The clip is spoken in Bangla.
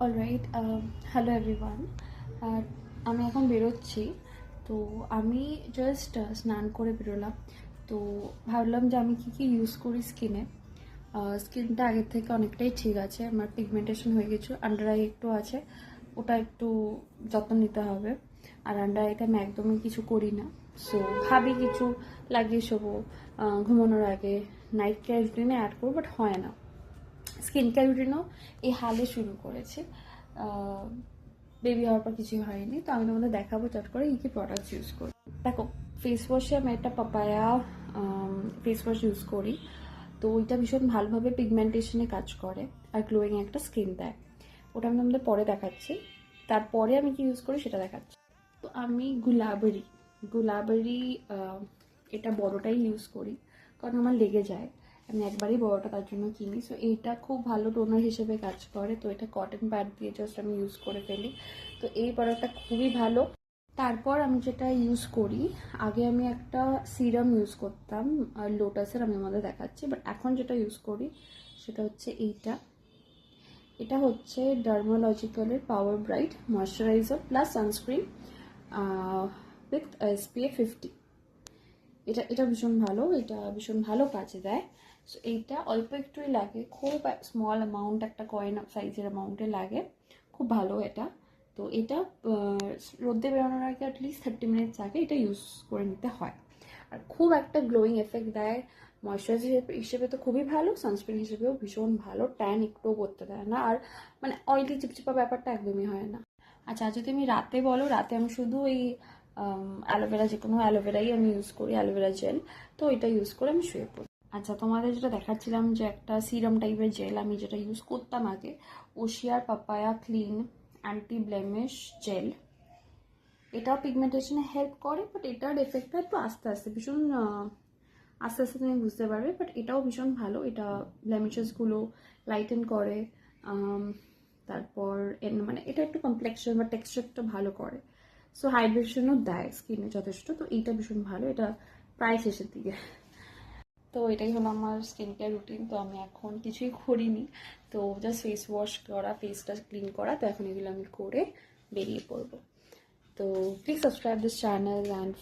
Alright, hello everyone. আর আমি এখন বেরোচ্ছি। তো আমি জাস্ট স্নান করে বেরোলাম। তো ভাবলাম যে আমি কী কী ইউজ করি স্কিনে। স্কিনটা আগের থেকে অনেকটাই ঠিক আছে। আমার পিগমেন্টেশন হয়ে গেছে, আন্ডার আই একটু আছে, ওটা একটু যত্ন নিতে হবে। আর আন্ডার আইতে আমি একদমই কিছু করি না। সো ভাবি কিছু লাগিয়ে শোবো ঘুমানোর আগে, নাইট কেয়ার রুটিনে অ্যাড করবো, বাট হয় না। স্কিন কেয়ার রুটিনও এই হালে শুরু করেছে। বেবি হওয়ার পর কিছুই হয়নি। তো আমি তোমাদের দেখাবো চট করে কী কী প্রোডাক্টস ইউজ করি। দেখো, ফেস ওয়াশে আমি একটা পাপায়া ফেস ওয়াশ ইউজ করি। তো ওইটা ভীষণ ভালোভাবে পিগমেন্টেশনে কাজ করে আর গ্লোয়িং একটা স্কিন দেয়। ওটা আমি তোমাদের পরে দেখাচ্ছি। তারপরে আমি কি ইউজ করি সেটা দেখাচ্ছি। তো আমি গুলাবেরি এটা বড়টাই ইউজ করি, কারণ আমার লেগে যায়। আমি একবারই বড়টা তার জন্য কিনি। সো এইটা খুব ভালো টোনার হিসেবে কাজ করে। তো এটা কটন প্যাড দিয়ে জাস্ট আমি ইউজ করে ফেলি। তো এই প্রোডাক্টটা খুবই ভালো। তারপর আমি যেটা ইউজ করি, আগে আমি একটা সিরাম ইউজ করতাম আর লোটাসের, আমি আমাদের দেখাচ্ছি। বাট এখন যেটা ইউজ করি সেটা হচ্ছে এটা হচ্ছে ডার্মালজিক্যালের power bright moisturiser plus sunscreen with SPF 50। এটা ভীষণ ভালো কাজে দেয়। সো এইটা অল্প একটুই লাগে, খুব স্মল অ্যামাউন্ট, একটা কয়েন সাইজের অ্যামাউন্টে লাগে, খুব ভালো এটা। তো এটা রোদে বেরোনোর আগে অ্যাটলিস্ট 30 মিনিটস আগে এটা ইউজ করে নিতে হয়। আর খুব একটা গ্লোয়িং এফেক্ট দেয়। ময়শ্চারাইজার হিসেবে তো খুবই ভালো, সানস্ক্রিন হিসেবেও ভীষণ ভালো, ট্যান একটুও করতে দেয় না, আর মানে অয়েলি চিপচিপা ব্যাপারটা একদমই হয় না। আচ্ছা, যদি তুমি রাতে বলো, রাতে আমি শুধু এই অ্যালোভেরা, যে কোনো অ্যালোভেরাই আমি ইউজ করি, অ্যালোভেরা জেল। তো এটা ইউজ করে আমি শুয়ে পড়ি। আচ্ছা, তোমাদের যেটা দেখাচ্ছিলাম যে একটা সিরাম টাইপের জেল, আমি যেটা ইউজ করতাম আগে, ওশিয়ার papaya clean anti blemish gel. এটাও পিগমেন্টেশনে হেল্প করে, বাট এটার এফেক্টটা একটু আস্তে আস্তে, ভীষণ আস্তে আস্তে তুমি বুঝতে পারবে। বাট এটাও ভীষণ ভালো, এটা ব্লেমিশেসগুলো লাইটেন করে। তারপর মানে এটা একটু কমপ্লেক্সন বা টেক্সচারটা ভালো করে। সো হাইড্রেশনও দেয় স্কিনে যথেষ্ট। তো এইটা ভীষণ ভালো, এটা প্রায় শেষের দিকে। তো এটাই হলো আমার স্কিন কেয়ার রুটিন। তো আমি এখন কিছুই করিনি, তো জাস্ট ফেস ওয়াশ করা, ফেসটা ক্লিন করা। তো এখন এগুলো আমি করে বেরিয়ে পড়বো। তো please subscribe this channel and